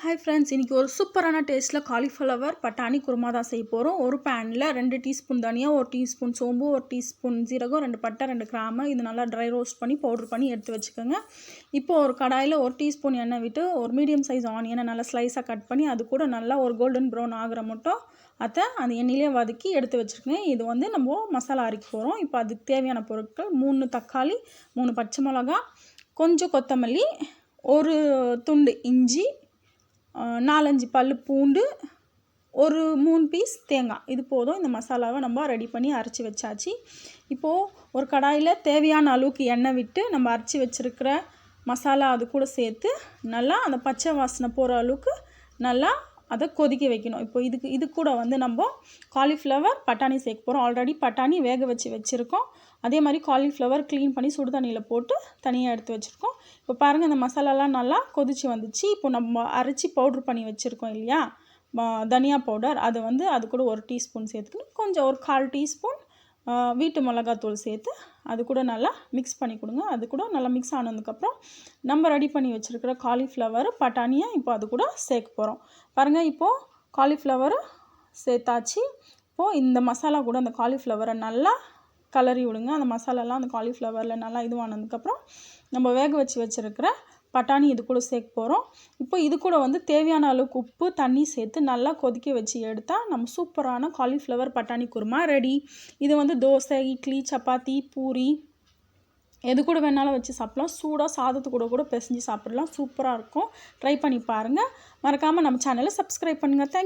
hi friends इनकी और सूपराना टेस्ट्ला कालीफ्लावर पटाणी कुर्मा தான் செய்ய போறோம் ஒரு panல 2 டீஸ்பூன் தனியா 1 டீஸ்பூன் சோம்பு 1 டீஸ்பூன் ஜீரகம் 2 பட்டை 2 கிராம்பு இது நல்லா ட்ரை ரோஸ்ட் பண்ணி பவுடர் பண்ணி எடுத்து வச்சுக்கோங்க இப்போ ஒரு கடாயில 1 டீஸ்பூன் எண்ணெய் விட்டு ஒரு மீடியம் சைஸ் ஆனியனை நல்லா ஸ்லைஸா கட் பண்ணி அது கூட நல்லா ஒரு கோல்டன் பிரவுன் ஆகுற மட்டும் அந்த எண்ணெயிலே வதக்கி எடுத்து வச்சிருக்கேன் இது வந்து நம்ம மசாலா அரைக்க போறோம் இப்போ அதுக்கு தேவையான பொருட்கள் 3 தக்காளி 3 பச்சை மிளகாய் கொஞ்சம் கொத்தமல்லி ஒரு துண்டு இஞ்சி 4-5 பல்லு பூண்டு ஒரு 3 பீஸ் தேங்காய் இது போதும் இந்த மசாலாவை நம்ம ரெடி பண்ணி அரைச்சி வச்சாச்சு இப்போ ஒரு கடாயில தேவையான அளவுக்கு எண்ணெய் விட்டு நம்ம அரைச்சி வச்சிருக்கிற மசாலா அது கூட சேர்த்து நல்லா அந்த பச்சை வாசனை போற அளவுக்கு நல்லா அத கொதிக்க வைக்கணும் இப்போ இது கூட வந்து நம்ம காலிஃப்ளவர் பட்டாணி சேர்க்க போறோம் ஆல்ரெடி பட்டாணி வேக வச்சிருக்கோம் அதே மாதிரி காலிஃப்ளவர் க்ளீன் பண்ணி சுடு தண்ணியில போட்டு தனியா எடுத்து வச்சிருக்கோம் இப்போ பாருங்க இந்த மசாலாலாம் நல்லா கொதிச்சு வந்துச்சு இப்போ நம்ம அரைச்சி பவுடர் பண்ணி வச்சிருக்கோம் இல்லையா தனியா பவுடர் அது வந்து அது கூட 1 டீஸ்பூன் சேர்த்துக்கணும் கொஞ்சம் ஒரு 1/4 டீஸ்பூன் வீட்டு மிளகாய் தூள் சேர்த்து அது கூட நல்லா mix பண்ணி கொடுங்க அது கூட நல்லா mix ஆனதுக்கு அப்புறம் நம்ம ரெடி பண்ணி வச்சிருக்கிற காலிஃப்ளவர் பட்டாணியை இப்போ அது கூட சேர்க்க போறோம் பாருங்க இப்போ காலிஃப்ளவர் சேர்த்தாச்சு இப்போ இந்த மசாலா கூட அந்த காலிஃப்ளவரை நல்லா கலரி விடுங்க அந்த மசாலாலாம் அந்த காலிஃப்ளவர்ல நல்லா இதுவானதுக்கு அப்புறம் நம்ம வேக வச்சிருக்கிற பட்டாணி இது கூட சேர்க்க போறோம் இப்போ இது கூட வந்து தேவையான அளவுக்கு உப்பு தண்ணி சேர்த்து நல்லா கொதிக்க வச்சு எடுத்தா நம்ம சூப்பரான காலிஃப்ளவர் பட்டாணி குருமா ரெடி இது வந்து தோசை இட்லி சப்பாத்தி பூரி எது கூட வேணாலும் வச்சு சாப்பிடலாம் சூடா சாதத்து கூட பிசைஞ்சு சாப்பிடலாம் சூப்பரா இருக்கும் ட்ரை பண்ணி பாருங்க மறக்காம நம்ம சேனலை Subscribe பண்ணுங்க Thank you